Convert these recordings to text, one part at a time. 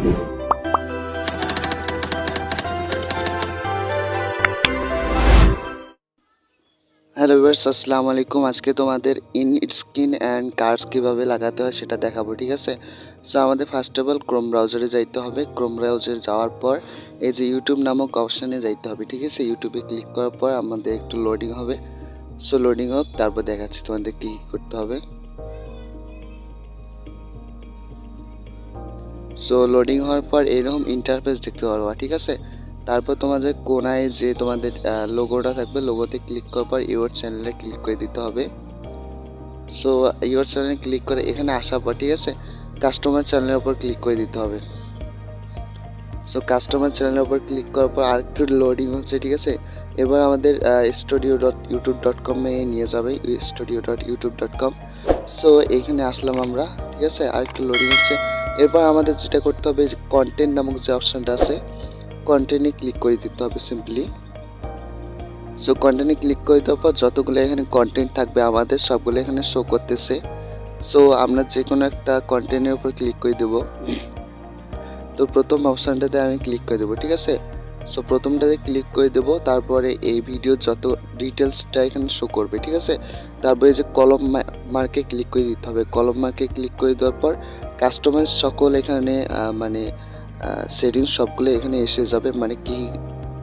Hello viewers, আসসালামু আলাইকুম। আজকে তোমাদের স্ক্রিন অ্যান্ড কার্ডস কীভাবে লাগাতে হয় সেটা দেখাবো, ঠিক আছে। সো আমাদের ফার্স্ট অফ অল ক্রোম ব্রাউজারে যাইতে হবে। ক্রোম ব্রাউজারে যাওয়ার পর এই যে ইউটিউব নামক অপশানে যাইতে হবে, ঠিক আছে। ইউটিউবে ক্লিক করার পর আমাদের একটু লোডিং হবে। সো লোডিং হোক, তারপর দেখাচ্ছি তোমাদের কী করতে হবে। সো লোডিং হওয়ার পর এরকম ইন্টারফেস দেখতে পারবা, ঠিক আছে। তারপর তোমাদের কোনায় যে তোমাদের লোগোটা থাকবে, লোগোতে ক্লিক করার পর ইউর চ্যানেলে ক্লিক করে দিতে হবে। সো ইউর চ্যানেলে ক্লিক করে এখানে আসার পর, ঠিক আছে, কাস্টমার চ্যানেলের উপর ক্লিক করে দিতে হবে। সো কাস্টমার চ্যানেলের উপর ক্লিক করার পর আরেকটু লোডিং হচ্ছে, ঠিক আছে। এবার আমাদের studio.youtube.com-এ নিয়ে যাবে, studio.youtube.com। সো এইখানে আসলাম আমরা, ঠিক আছে। আরেকটু লোডিং হচ্ছে। এরপর আমাদের যেটা করতে হবে, যে কন্টেন্ট নামক যে অপশানটা আছে, কন্টেন্টে ক্লিক করে দিতে হবে সিম্পলি। সো কন্টেন্টে ক্লিক করে দেওয়ার পর যতগুলো এখানে কন্টেন্ট থাকবে আমাদের সবগুলো এখানে শো করতেছে। সো আমরা যে কোনো একটা কন্টেন্টের উপর ক্লিক করে দেব। তো প্রথম অপশানটাতে আমি ক্লিক করে দেবো, ঠিক আছে। সো প্রথমটাতে ক্লিক করে দেব, তারপরে এই ভিডিওর যত ডিটেলসটা এখানে শো করবে, ঠিক আছে। তারপরে যে কলম মার্কে ক্লিক করে দিতে হবে। কলম মার্কে ক্লিক করে দেওয়ার পর কাস্টমার সকল এখানে মানে সেটিংস সবগুলো এখানে এসে যাবে, মানে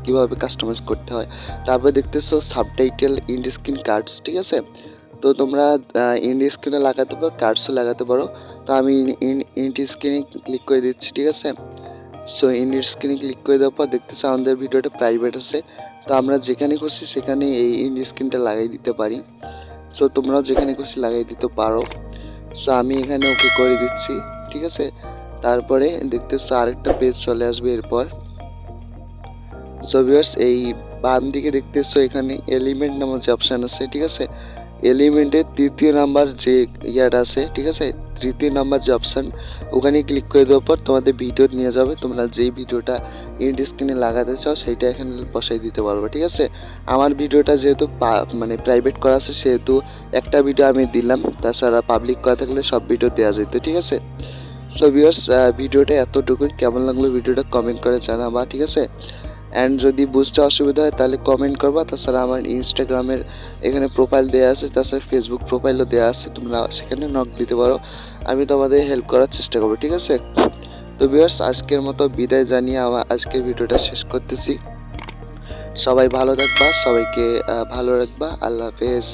কীভাবে কাস্টমাইজ করতে হয়। তারপরে দেখতেছো সাবটাইটেল ইন্ড স্ক্রিন কার্ডস, ঠিক আছে। তো তোমরা ইন্ড স্ক্রিনে লাগাতে পারো, কার্ডসও লাগাতে পারো। তো আমি ইন্ড স্ক্রিনে ক্লিক করে দিচ্ছি, ঠিক আছে। সো ইন্ড স্ক্রিনে ক্লিক করে দেওয়ার পর দেখতেছো আমাদের ভিডিওটা প্রাইভেট আছে। তো আমরা যেখানে খুশি সেখানে এই ইন্ড স্ক্রিনটা লাগিয়ে দিতে পারি। সো তোমরাও যেখানে খুশি লাগিয়ে দিতে পারো। সো আমি এখানে ওকে করে দিচ্ছি, ঠিক আছে। তারপরে দেখতেছো আরেকটা পেজ চলে আসবে এরপর। সো ভিউয়ার্স, এই বাম দিকে দেখতেছো এখানে এলিমেন্ট নামক যে অপশান আছে, ঠিক আছে। এলিমেন্টের তৃতীয় নাম্বার যে ইয়াটা আছে, ঠিক আছে, তৃতীয় নাম্বার যে অপশান, ওখানে ক্লিক করে দেওয়ার পর তোমাদের ভিডিও নিয়ে যাবে। তোমরা যেই ভিডিওটা ইন্ড স্ক্রিনে লাগাতে চাও সেইটা এখানে বসাই দিতে পারবে, ঠিক আছে। আমার ভিডিওটা যেহেতু মানে প্রাইভেট করা আছে, সেহেতু একটা ভিডিও আমি দিলাম। তাছাড়া পাবলিক করা থাকলে সব ভিডিও দেওয়া যেত, ঠিক আছে। সো ভিউয়ার্স, ভিডিওটা এতটুকুই। কেমন লাগলো ভিডিওটা কমেন্ট করে জানাবা, ঠিক আছে। অ্যান্ড যদি বুঝতে অসুবিধা হয় তাহলে কমেন্ট করবা। তাছাড়া আমার ইনস্টাগ্রামের এখানে প্রোফাইল দেওয়া আছে, তাছাড়া ফেসবুক প্রোফাইলও দেওয়া আছে, তোমরা সেখানে নক দিতে পারো। আমি তোমাদের হেল্প করার চেষ্টা করবো, ঠিক আছে। তো ভিউয়ার্স, আজকের মতো বিদায় জানিয়ে আমার আজকের ভিডিওটা শেষ করতেছি। সবাই ভালো থাকবা, সবাইকে ভালো রাখবা। আল্লাহ হাফেজ।